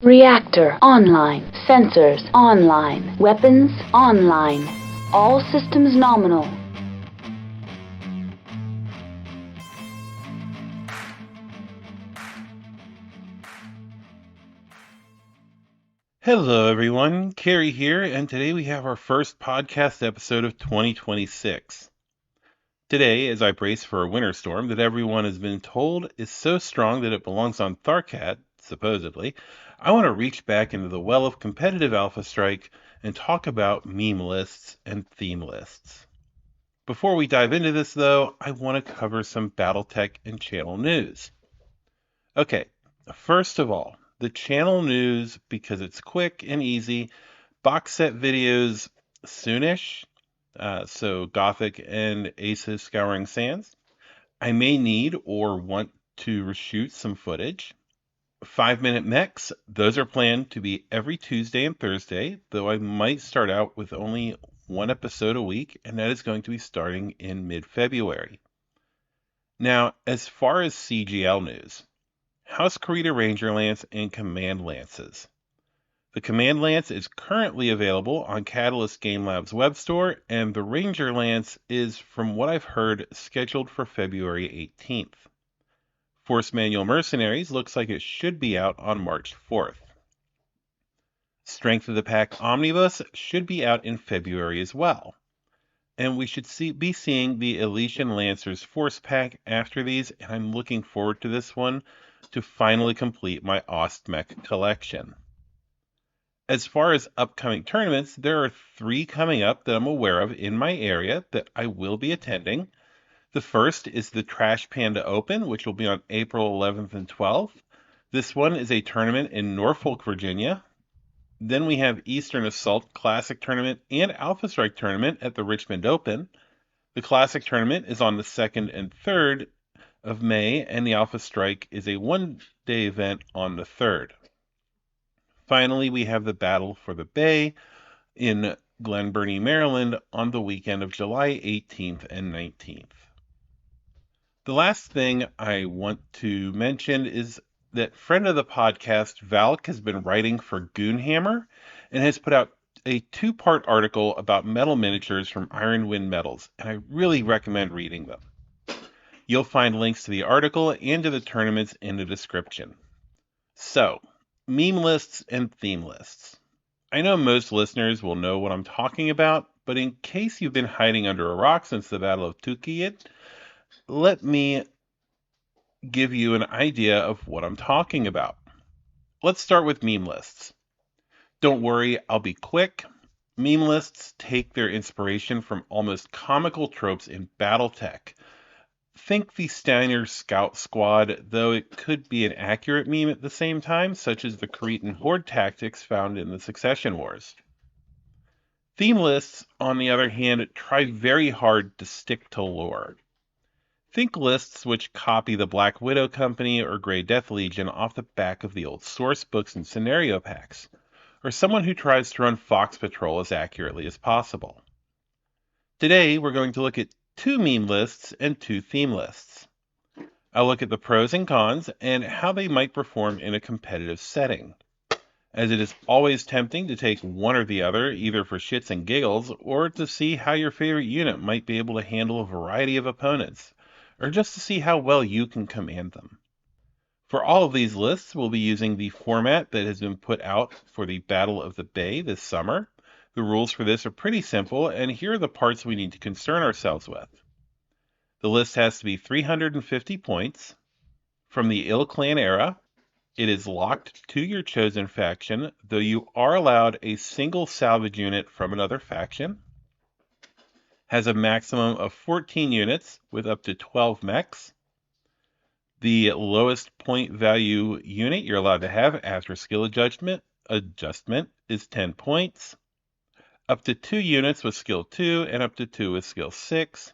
Reactor online. Sensors online. Weapons online. All systems nominal. Hello, everyone. Carrie here, and today we have our first podcast episode of 2026. Today, as I brace for a winter storm that everyone has been told is so strong that it belongs on Tharkat, supposedly, I want to reach back into the well of competitive Alpha Strike and talk about meme lists and theme lists. Before we dive into this, though, I want to cover some BattleTech and channel news. Okay, first of all, the channel news, because it's quick and easy, box set videos soonish. So Gothic and Aces Scouring Sands. I may need or want to reshoot some footage. 5-minute mechs, those are planned to be every Tuesday and Thursday, though I might start out with only one episode a week, and that is going to be starting in mid-February. Now, as far as CGL news, House Karita Ranger Lance and Command Lances. The Command Lance is currently available on Catalyst Game Lab's web store, and the Ranger Lance is, from what I've heard, scheduled for February 18th. Force Manual Mercenaries looks like it should be out on March 4th. Strength of the Pack Omnibus should be out in February as well. And we should be seeing the Elysian Lancers Force Pack after these, and I'm looking forward to this one to finally complete my Ostmech collection. As far as upcoming tournaments, there are 3 coming up that I'm aware of in my area that I will be attending. The first is the Trash Panda Open, which will be on April 11th and 12th. This one is a tournament in Norfolk, Virginia. Then we have Eastern Assault Classic Tournament and Alpha Strike Tournament at the Richmond Open. The Classic Tournament is on the 2nd and 3rd of May, and the Alpha Strike is a one-day event on the 3rd. Finally, we have the Battle for the Bay in Glen Burnie, Maryland on the weekend of July 18th and 19th. The last thing I want to mention is that friend of the podcast, Valk, has been writing for Goonhammer and has put out a 2-part article about metal miniatures from Iron Wind Metals, and I really recommend reading them. You'll find links to the article and to the tournaments in the description. So, meme lists and theme lists. I know most listeners will know what I'm talking about, but in case you've been hiding under a rock since the Battle of Tukiyid, let me give you an idea of what I'm talking about. Let's start with meme lists. Don't worry, I'll be quick. Meme lists take their inspiration from almost comical tropes in BattleTech. Think the Steiner Scout Squad, though it could be an accurate meme at the same time, such as the Cretan horde tactics found in the Succession Wars. Theme lists, on the other hand, try very hard to stick to lore. Think lists which copy the Black Widow Company or Grey Death Legion off the back of the old source books and scenario packs, or someone who tries to run Fox Patrol as accurately as possible. Today, we're going to look at 2 meme lists and 2 theme lists. I'll look at the pros and cons and how they might perform in a competitive setting, as it is always tempting to take one or the other, either for shits and giggles, or to see how your favorite unit might be able to handle a variety of opponents, or just to see how well you can command them. For all of these lists, we'll be using the format that has been put out for the Battle of the Bay this summer. The rules for this are pretty simple, and here are the parts we need to concern ourselves with. The list has to be 350 points. From the Ill Clan era, it is locked to your chosen faction, though you are allowed a single salvage unit from another faction. Has a maximum of 14 units with up to 12 mechs. The lowest point value unit you're allowed to have after skill adjustment is 10 points. Up to 2 units with skill 2 and up to 2 with skill 6.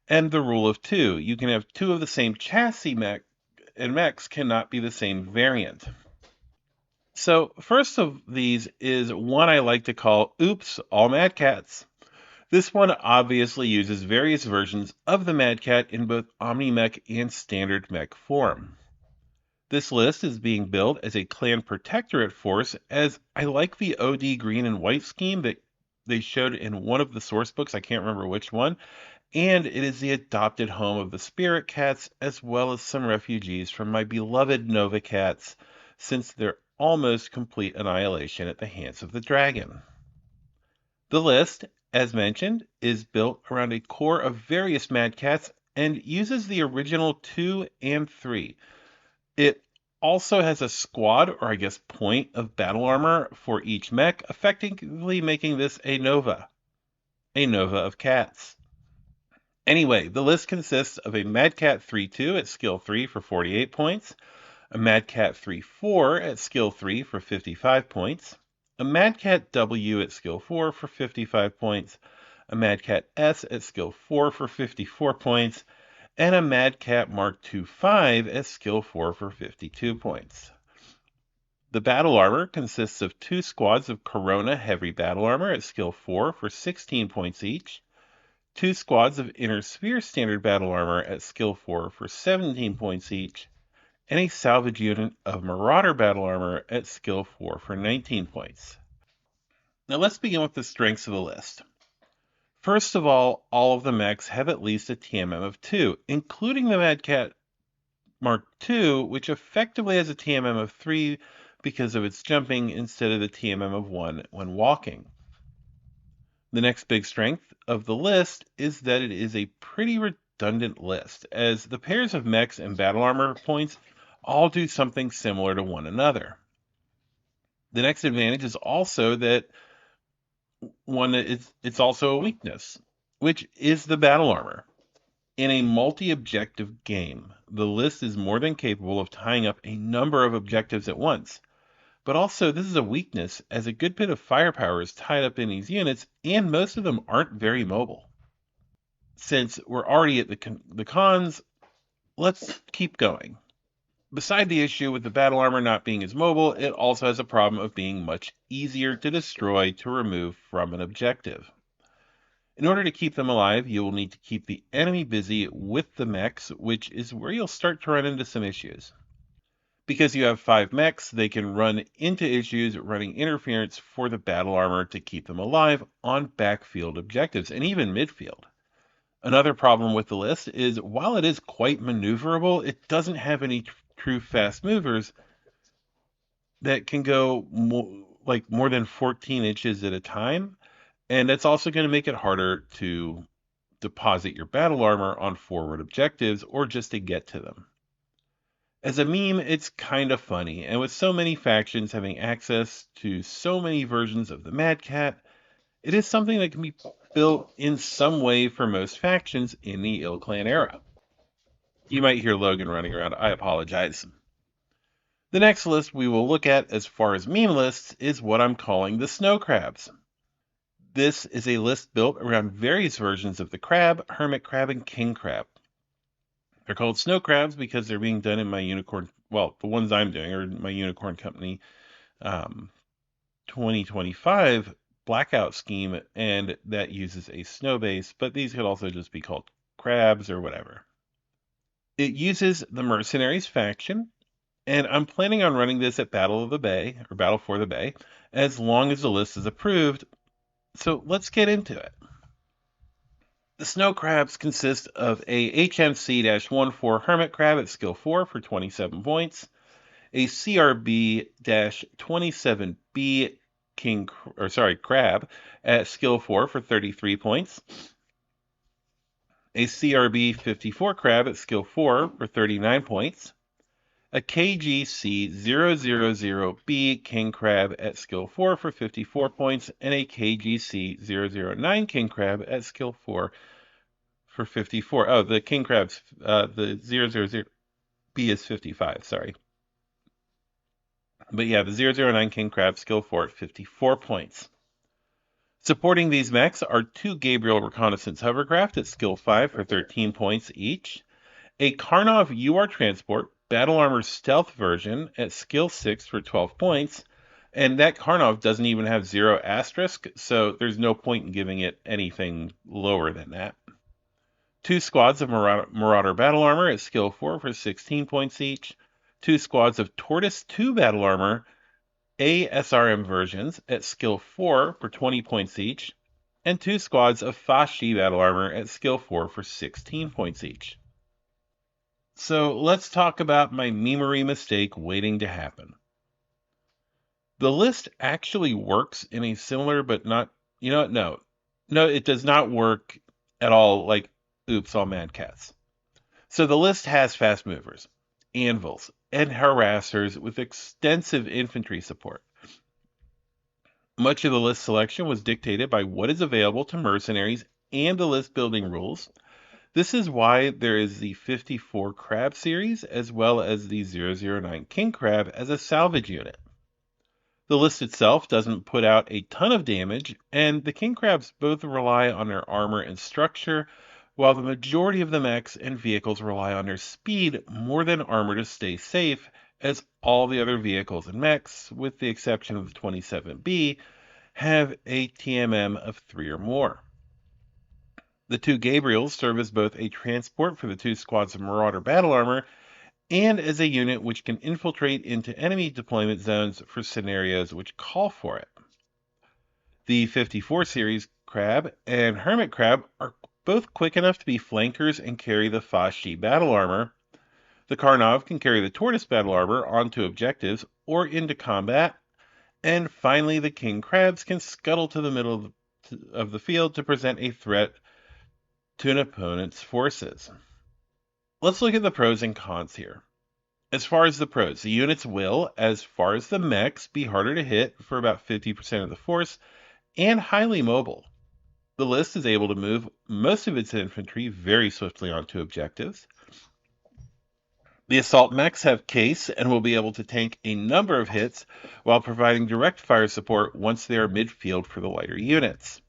And the rule of 2. You can have 2 of the same chassis mech, and mechs cannot be the same variant. So first of these is one I like to call Oops, All Mad Cats. This one obviously uses various versions of the Mad Cat in both Omni-Mech and Standard Mech form. This list is being built as a clan protectorate force, as I like the OD green and white scheme that they showed in one of the source books. I can't remember which one. And it is the adopted home of the spirit cats, as well as some refugees from my beloved Nova cats, since their almost complete annihilation at the hands of the dragon. The list, as mentioned, is built around a core of various Mad Cats and uses the original 2 and 3. It also has a squad, or I guess point, of battle armor for each mech, effectively making this a Nova of cats. Anyway, the list consists of a Mad Cat 3-2 at skill 3 for 48 points, a Mad Cat 3-4 at skill 3 for 55 points, a Mad Cat W at skill 4 for 55 points, a Mad Cat S at skill 4 for 54 points, and a Mad Cat Mark II-5 at skill 4 for 52 points. The battle armor consists of 2 squads of Corona heavy battle armor at skill 4 for 16 points each, 2 squads of Inner Sphere standard battle armor at skill 4 for 17 points each, and a salvage unit of Marauder battle armor at skill 4 for 19 points. Now let's begin with the strengths of the list. First of all of the mechs have at least a TMM of 2, including the Mad Cat Mark II, which effectively has a TMM of 3 because of its jumping instead of the TMM of 1 when walking. The next big strength of the list is that it is a pretty redundant list, as the pairs of mechs and battle armor points all do something similar to one another. The next advantage is also that it's also a weakness, which is the battle armor. In a multi-objective game, the list is more than capable of tying up a number of objectives at once. But also, this is a weakness, as a good bit of firepower is tied up in these units, and most of them aren't very mobile. Since we're already at the cons, let's keep going. Beside the issue with the battle armor not being as mobile, it also has a problem of being much easier to destroy to remove from an objective. In order to keep them alive, you will need to keep the enemy busy with the mechs, which is where you'll start to run into some issues. Because you have 5 mechs, they can run into issues running interference for the battle armor to keep them alive on backfield objectives, and even midfield. Another problem with the list is, while it is quite maneuverable, it doesn't have any true fast movers that can go more than 14 inches at a time, and that's also going to make it harder to deposit your battle armor on forward objectives or just to get to them. As a meme, it's kind of funny, and with so many factions having access to so many versions of the Mad Cat, it is something that can be built in some way for most factions in the Ill Clan era. You might hear Logan running around. I apologize. The next list we will look at as far as meme lists is what I'm calling the Snow Crabs. This is a list built around various versions of the crab, hermit crab, and king crab. They're called snow crabs because they're being done in my unicorn, well, the ones I'm doing are my unicorn company 2025 blackout scheme, and that uses a snow base, but these could also just be called crabs or whatever. It uses the Mercenaries faction, and I'm planning on running this at Battle of the Bay, or Battle for the Bay, as long as the list is approved. So let's get into it. The snow crabs consist of a HMC-14 hermit crab at skill 4 for 27 points, a CRB-27B crab at skill 4 for 33 points, a CRB-54 crab at skill 4 for 39 points, a KGC-000B king crab at skill 4 for 54 points, and a KGC-009 king crab at skill 4 for 54. Oh, the king crab's, the 000B is 55, sorry. But yeah, the 009 king crab skill 4 at 54 points. Supporting these mechs are 2 Gabriel reconnaissance hovercraft at skill 5 for 13 points each, a Karnov UR transport battle armor stealth version at skill 6 for 12 points, and that Karnov doesn't even have 0 asterisk, so there's no point in giving it anything lower than that. 2 squads of Marauder battle armor at skill 4 for 16 points each, 2 squads of Tortoise 2 battle armor ASRM versions at skill 4 for 20 points each, and 2 squads of Fashi battle armor at skill 4 for 16 points each. So let's talk about my memery mistake waiting to happen. The list actually works in a similar but not, no, it does not work at all like Oops, All Mad Cats. So the list has fast movers, anvils, and harassers with extensive infantry support. Much of the list selection was dictated by what is available to mercenaries and the list building rules. This is why there is the 54 Crab series as well as the 009 King Crab as a salvage unit. The list itself doesn't put out a ton of damage, and the King Crabs both rely on their armor and structure, while the majority of the mechs and vehicles rely on their speed more than armor to stay safe, as all the other vehicles and mechs, with the exception of the 27B, have a TMM of 3 or more. The 2 Gabriels serve as both a transport for the 2 squads of Marauder battle armor and as a unit which can infiltrate into enemy deployment zones for scenarios which call for it. The 54 series Crab and Hermit Crab are both quick enough to be flankers and carry the Fashi battle armor. The Karnov can carry the Tortoise battle armor onto objectives or into combat. And finally, the King Crabs can scuttle to the middle of the field to present a threat to an opponent's forces. Let's look at the pros and cons here. As far as the pros, the units will, as far as the mechs, be harder to hit for about 50% of the force and highly mobile. The list is able to move most of its infantry very swiftly onto objectives. The assault mechs have case and will be able to tank a number of hits while providing direct fire support once they are midfield for the lighter units.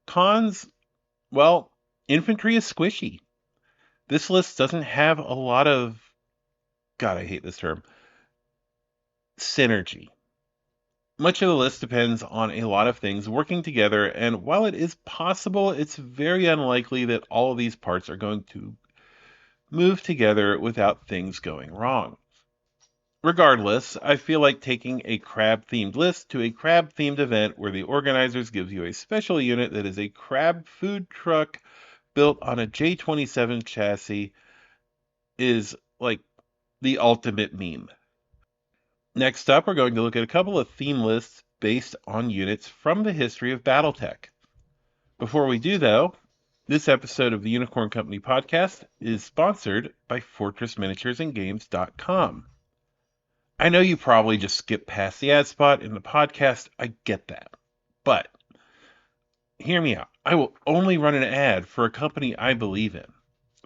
Cons, well, infantry is squishy. This list doesn't have a lot of, God, I hate this term, synergy. Much of the list depends on a lot of things working together, and while it is possible, it's very unlikely that all of these parts are going to move together without things going wrong. Regardless, I feel like taking a crab-themed list to a crab-themed event where the organizers give you a special unit that is a crab food truck built on a J27 chassis is like the ultimate meme. Next up, we're going to look at a couple of theme lists based on units from the history of BattleTech. Before we do, though, this episode of the Unicorn Company podcast is sponsored by FortressMiniaturesAndGames.com. I know you probably just skipped past the ad spot in the podcast. I get that. But hear me out. I will only run an ad for a company I believe in.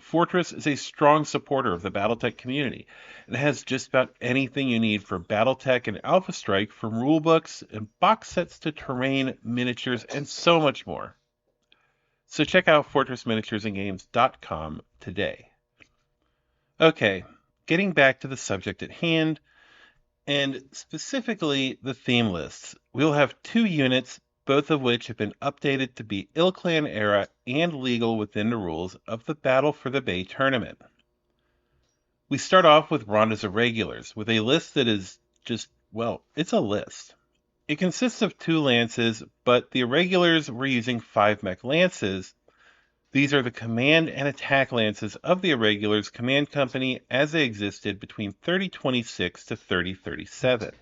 Fortress is a strong supporter of the BattleTech community and has just about anything you need for BattleTech and Alpha Stike, from rulebooks and box sets to terrain, miniatures, and so much more. So check out FortressMiniaturesAndGames.com today. Okay, getting back to the subject at hand, and specifically the theme lists. We'll have 2 units, both of which have been updated to be Il-Clan era and legal within the rules of the Battle for the Bay tournament. We start off with Ronda's Irregulars, with a list that is just, well, it's a list. It consists of 2 lances, but the Irregulars were using 5 mech lances. These are the command and attack lances of the Irregulars Command Company as they existed between 3026 to 3037.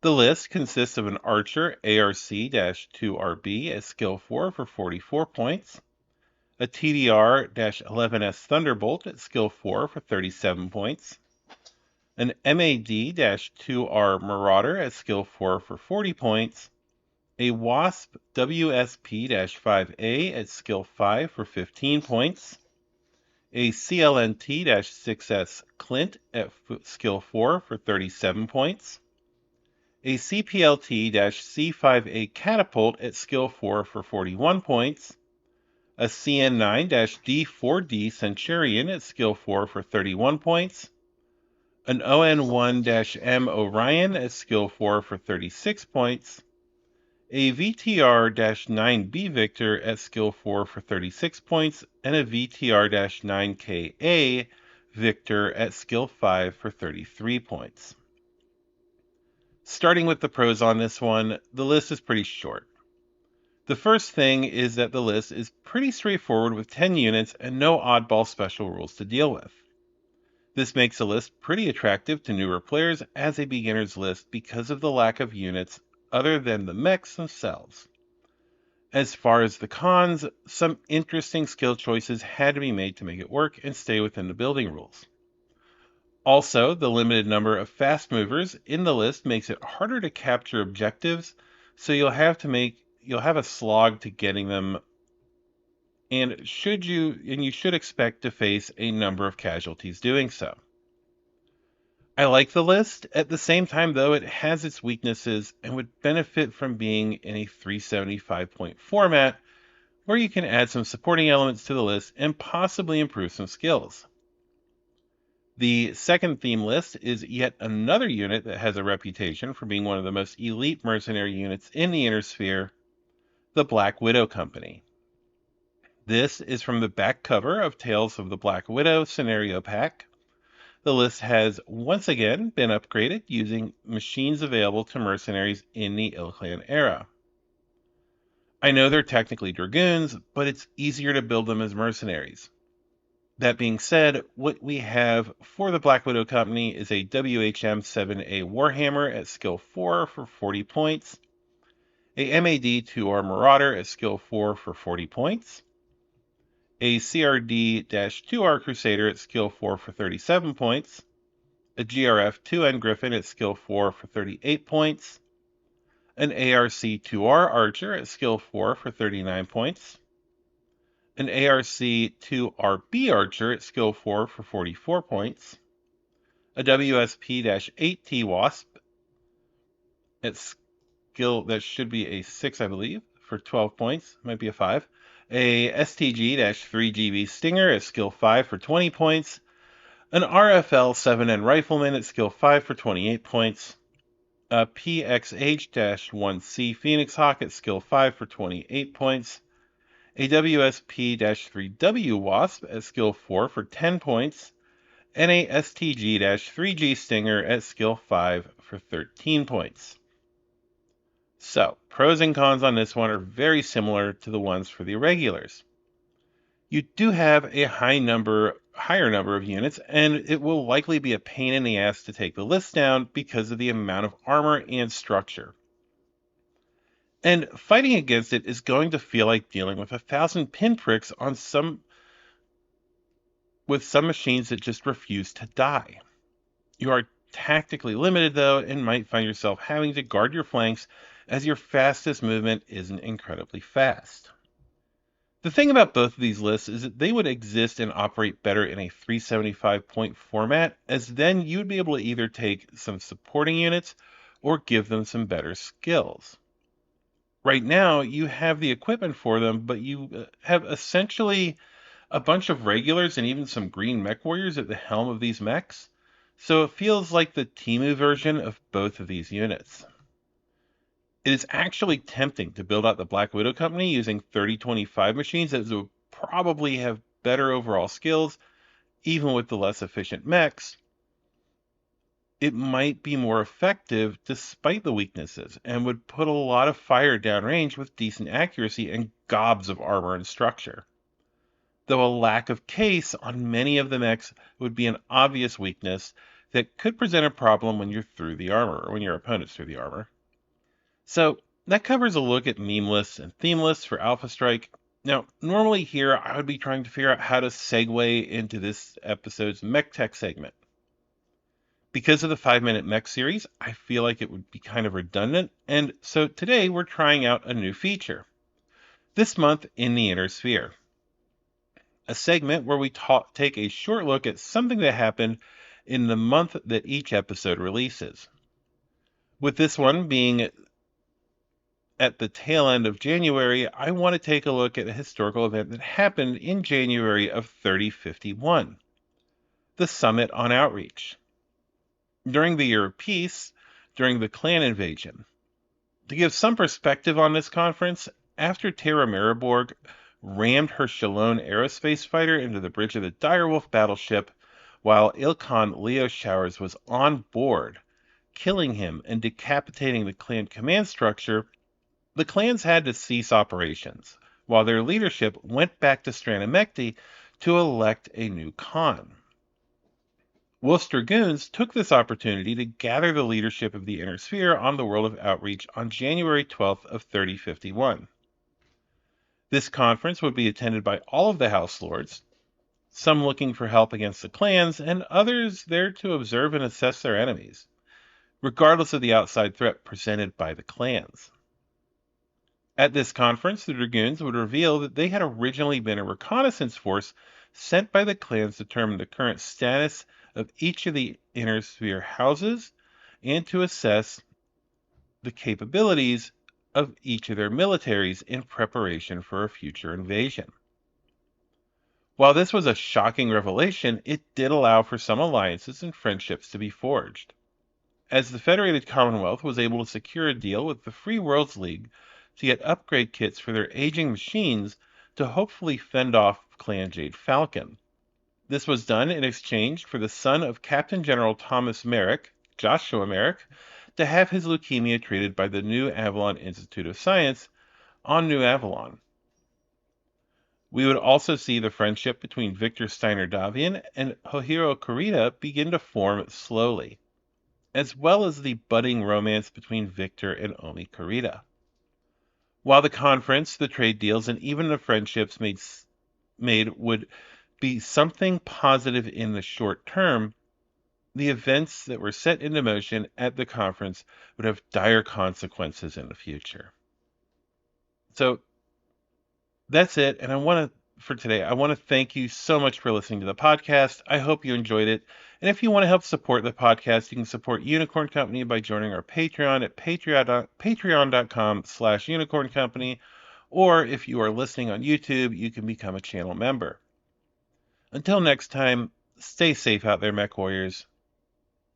The list consists of an Archer ARC-2RB at skill 4 for 44 points, a TDR-11S Thunderbolt at skill 4 for 37 points, an MAD-2R Marauder at skill 4 for 40 points, a Wasp WSP-5A at skill 5 for 15 points, a CLNT-6S Clint at skill 4 for 37 points, a CPLT-C5A Catapult at skill 4 for 41 points, a CN9-D4D Centurion at skill 4 for 31 points, an ON1-M Orion at skill 4 for 36 points, a VTR-9B Victor at skill 4 for 36 points, and a VTR-9KA Victor at skill 5 for 33 points. Starting with the pros on this one, the list is pretty short. The first thing is that the list is pretty straightforward with 10 units and no oddball special rules to deal with. This makes the list pretty attractive to newer players as a beginner's list because of the lack of units other than the mechs themselves. As far as the cons, some interesting skill choices had to be made to make it work and stay within the building rules. Also, the limited number of fast movers in the list makes it harder to capture objectives, so you'll have a slog to getting them, and you should expect to face a number of casualties doing so. I like the list. At the same time, though, it has its weaknesses and would benefit from being in a 375-point format where you can add some supporting elements to the list and possibly improve some skills. The second theme list is yet another unit that has a reputation for being one of the most elite mercenary units in the Inner Sphere, the Black Widow Company. This is from the back cover of Tales of the Black Widow scenario pack. The list has once again been upgraded using machines available to mercenaries in the Ilklan era. I know they're technically dragoons, but it's easier to build them as mercenaries. That being said, what we have for the Black Widow Company is a WHM-7A Warhammer at skill 4 for 40 points, a MAD-2R Marauder at skill 4 for 40 points, a CRD-2R Crusader at skill 4 for 37 points, a GRF-2N Griffin at skill 4 for 38 points, an ARC-2R Archer at skill 4 for 39 points, an ARC-2RB Archer at skill 4 for 44 points, a WSP-8T Wasp at skill, that should be a 6, I believe, for 12 points, might be a 5, a STG-3GB Stinger at skill 5 for 20 points, an RFL-7N Rifleman at skill 5 for 28 points, a PXH-1C Phoenix Hawk at skill 5 for 28 points, a WSP-3W Wasp at skill 4 for 10 points, and a STG-3G Stinger at skill 5 for 13 points. So, pros and cons on this one are very similar to the ones for the irregulars. You do have a higher number of units, and it will likely be a pain in the ass to take the list down because of the amount of armor and structure. And fighting against it is going to feel like dealing with 1,000 pinpricks on some machines that just refuse to die. You are tactically limited, though, and might find yourself having to guard your flanks as your fastest movement isn't incredibly fast. The thing about both of these lists is that they would exist and operate better in a 375-point format, as then you would be able to either take some supporting units or give them some better skills. Right now, you have the equipment for them, but you have essentially a bunch of regulars and even some green mech warriors at the helm of these mechs, so it feels like the Temu version of both of these units. It is actually tempting to build out the Black Widow Company using 3025 machines that would probably have better overall skills, even with the less efficient mechs. It might be more effective despite the weaknesses, and would put a lot of fire downrange with decent accuracy and gobs of armor and structure. Though a lack of case on many of the mechs would be an obvious weakness that could present a problem when you're through the armor, or when your opponent's through the armor. So that covers a look at meme lists and theme lists for Alpha Stike. Now, normally here I would be trying to figure out how to segue into this episode's mech tech segment. Because of the 5-minute mech series, I feel like it would be kind of redundant, and so today we're trying out a new feature. This month in the Inner Sphere, a segment where we take a short look at something that happened in the month that each episode releases. With this one being at the tail end of January, I want to take a look at a historical event that happened in January of 3051, the Summit on Outreach. During the Year of Peace, during the Clan invasion. To give some perspective on this conference, after Terra Mariborg rammed her Shalone aerospace fighter into the bridge of the Direwolf battleship, while Ilkhan Leo Showers was on board, killing him and decapitating the clan command structure, the clans had to cease operations, while their leadership went back to Stranamekti to elect a new Khan. Wolf's Dragoons took this opportunity to gather the leadership of the Inner Sphere on the World of Outreach on January 12th of 3051. This conference would be attended by all of the House Lords, some looking for help against the clans, and others there to observe and assess their enemies, regardless of the outside threat presented by the clans. At this conference, the Dragoons would reveal that they had originally been a reconnaissance force sent by the clans to determine the current status of each of the Inner Sphere houses and to assess the capabilities of each of their militaries in preparation for a future invasion. While this was a shocking revelation, it did allow for some alliances and friendships to be forged, as the Federated Commonwealth was able to secure a deal with the Free Worlds League to get upgrade kits for their aging machines to hopefully fend off Clan Jade Falcon. This was done in exchange for the son of Captain General Thomas Merrick, Joshua Merrick, to have his leukemia treated by the New Avalon Institute of Science on New Avalon. We would also see the friendship between Victor Steiner Davian and Hohiro Kurita begin to form slowly, as well as the budding romance between Victor and Omi Kurita. While the conference, the trade deals, and even the friendships made would be something positive in the short term, the events that were set into motion at the conference would have dire consequences in the future. So that's it, and for today, I want to thank you so much for listening to the podcast. I hope you enjoyed it. And if you want to help support the podcast, you can support Unicorn Company by joining our Patreon at patreon.com/Unicorn Company. Or if you are listening on YouTube, you can become a channel member. Until next time, stay safe out there, Mech Warriors.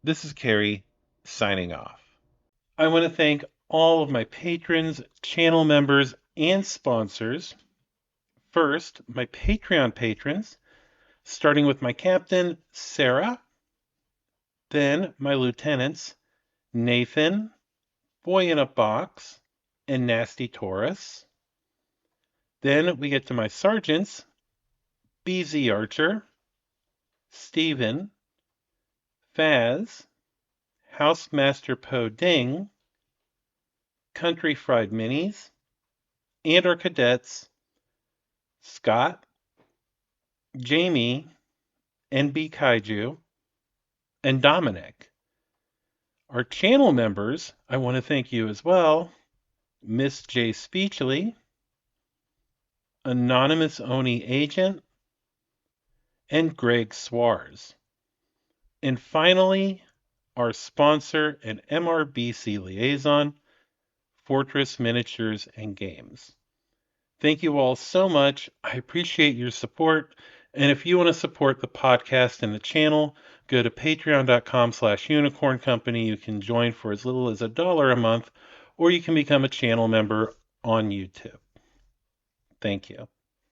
This is Carrie, signing off. I want to thank all of my patrons, channel members, and sponsors. First, my Patreon patrons, starting with my captain, Sarah. Then my lieutenants, Nathan, Boy in a Box, and Nasty Taurus. Then we get to my sergeants, BZ Archer, Stephen, Faz, Housemaster Po Ding, Country Fried Minis, and our cadets, Scott, Jamie, NB Kaiju, and Dominic. Our channel members, I want to thank you as well, Miss J. Speechly, Anonymous Oni Agent, and Greg Swars. And finally, our sponsor and MRBC liaison, Fortress Miniatures and Games. Thank you all so much. I appreciate your support. And if you want to support the podcast and the channel, go to patreon.com/Unicorn Company. You can join for as little as $1 a month, or you can become a channel member on YouTube. Thank you.